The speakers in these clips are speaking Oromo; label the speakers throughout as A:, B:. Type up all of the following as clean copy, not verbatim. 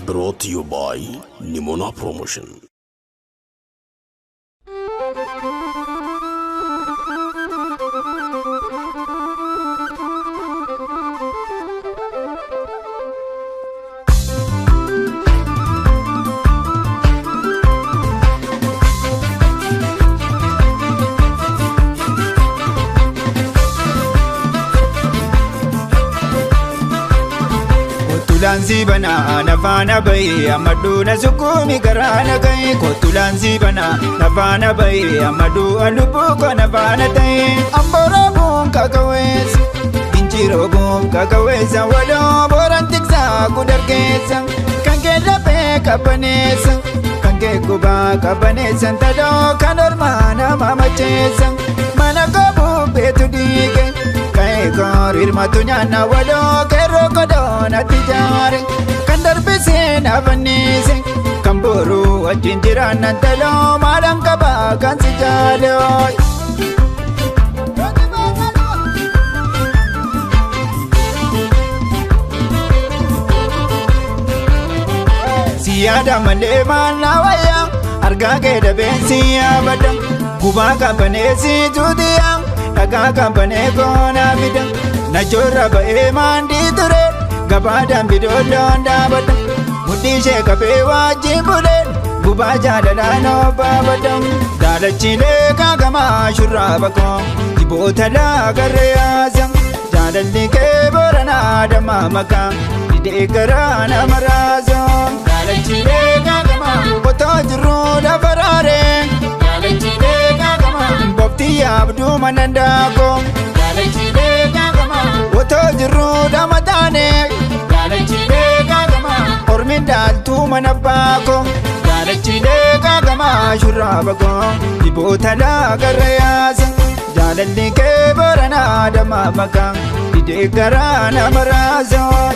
A: Brought to you by Nimona Promotion.
B: Kotulansi bana nafana bay amadu na sukumi karana kai kotulansi bana nafana bay amadu alupu ko nafana tay ambora bum kakawes injiro bum kakawes walo borantiksa kudarkesa kange lape kapanesa kange kuba kapanesa tado kanormana mamachesa manakabu betu dige kai korir matunya na walo kero kodona tijare kandar bese na vanise kamburu ajinjira nantalo malankaba kansijalo siyada male manawaya arga ke da bensiya badam guba ka banesi judiya daga kampane kona bidang na jorra ba mandi ture gabadan bidolon dabad mudi she kape wajibule guba jadala no babadam dala chile kagama shuraba ko dibota la gareyazam jadalli ke borana dama maka dide garana marazam dala chile kagama botojru da farare dala chile Bopti abdu manandako Galachide kagama Woto jiru damatane Galachide kagama Ormindal tu manabako Galachide kagama shurabako Ibotala garayasa Jalalli ke barana damamaka Ide garana marazon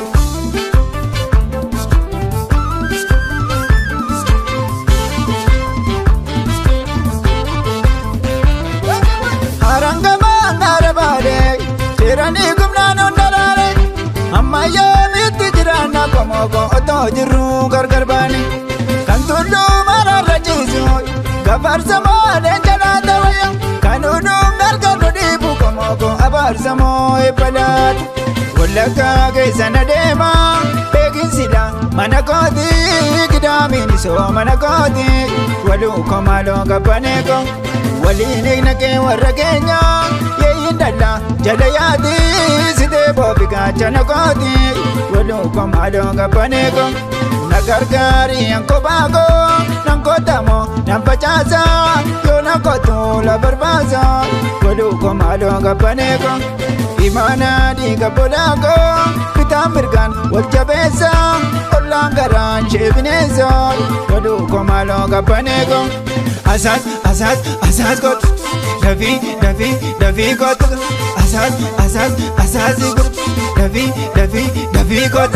B: Tirani gumna nondarare amma yamitti jirana komogo oto jiru gargar bani kantullu mararra jisu gafarsamo denjalata waya kanudu gargaru dibu komogo abarsamo ipalat wallaka geessana deema beeginsida mana kooti gidaamini soo mana kooti waluu komaaloo gabbaneeko waliin eegnake warra keenya yeeyindalla jala yaadi sidee boobiga jana kooti waluu komaaloo gabbaneeko na gargaari yankobaago nankotamo nanfacaasa yoo nankootu la barbaasa waluu komaaloo gabbaneeko imaana diiga bolaago bitaa mirgaan wal jabeessa ollaan garaan sheebineessa waluu komaaloo gabbaneeko asas kot dafi kot asas kot dafi kot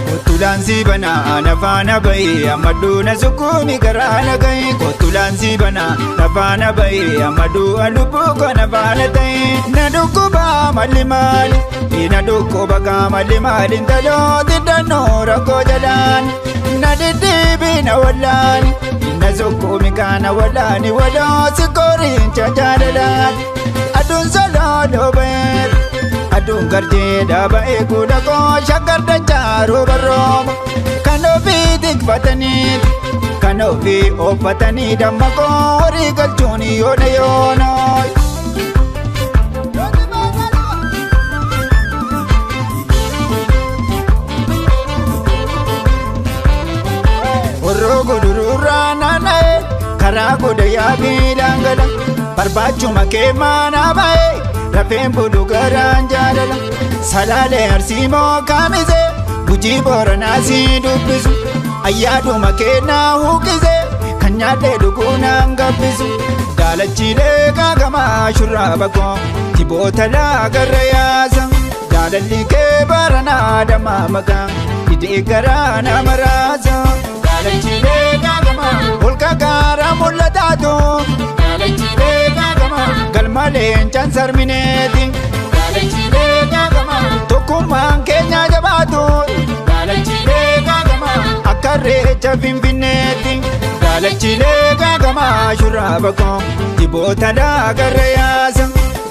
B: Kotulansi bana nafana bay amadu na sukumi karana kai kotulansi bana nafana bay amadu alupu ko nafana tay na dukuba malimali ina dukuba ga malimali ndalo didano rako jalan na didibi na walani na sukumi kana walani wala sikori chachadalan adun salado bay adun garje daba ekuda ko shakar da charo baroma kanofi dikfatani kanofi ofatani damma ko hori galchuni yona yona Orogo durura nanae karago de yabilangala barbachu make mana bae Rafeen bulu garaan jaalala salaalee arsiimoo kamise gujii booranaa dubbisu ayyaaduma kennaa huuqise kan nyaadhee dhuguu naan gabbisu daalachiilee kaagamaa shurraaba koo tiboota laagarra yaasa jaalalli kee baranaa damaa makaa didee garaa nama raasa daalachiilee kaagamaa ol kagaara mul'ataatu daalachiilee kaagamaa leencaan sarmineeti.
C: Gaalachiilee gaagama.
B: Tokkummaan keenya jabaatu.
C: Gaalachiilee gaagama.
B: Akka irreecha Finfinneetti. Gaalachiilee gaagama shurraaba koo dhiboota daagarra yaasa.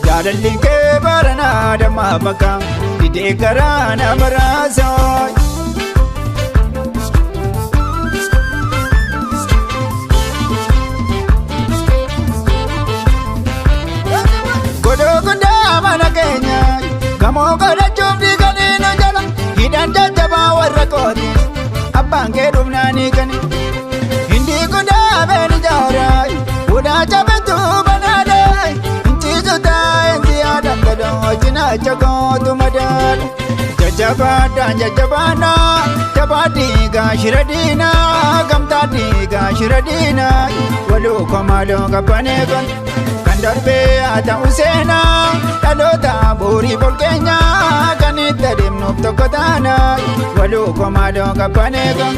B: Jaalalli kee baranaa dammaa bakka didee garaa nama raasa. Godoo guddaa mana keenya gamoo godhachuuf diiganii nu jala hidhaan jajjabaa warra kooti abbaan kee dhumnaanii kani hindi guddaa beeni jaaraa fuudhaa jabetu banaadhaa inciisu taa'eensi yaadaan gadoo cinaacha kootu madaadha jajjabaadhaan jajjabaadhaa jabaa diigaa shira diinaa gamtaa diigaa shira diinaa waluu komaaloo qabbanee kon. Darbee haa ta'u seenaa dhaloota bu'uurii bolkeenyaa kan itti adeemnuuf tokko taana waluu komaaloo qabbanee kon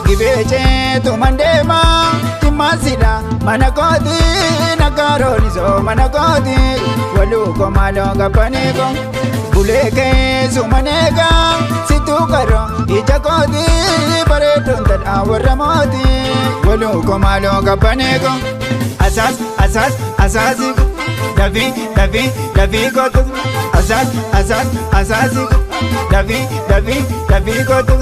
B: gibee ceetu mandeemaa timmaansidha mana kooti nagaaronisoo mana kooti waluu komaaloo qabbanee kon bulee keessu maneegaa situu qaroo ija kooti bareedoon tadhaa warra mooti waluu komaaloo qabbanee kon. Asas, Davi gotu. Asas, Davi gotu.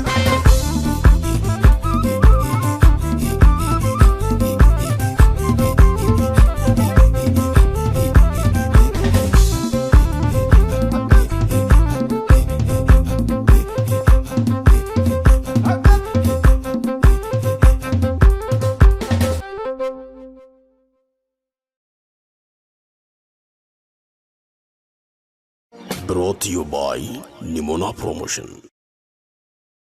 A: Brought to you by Nimona Promotion.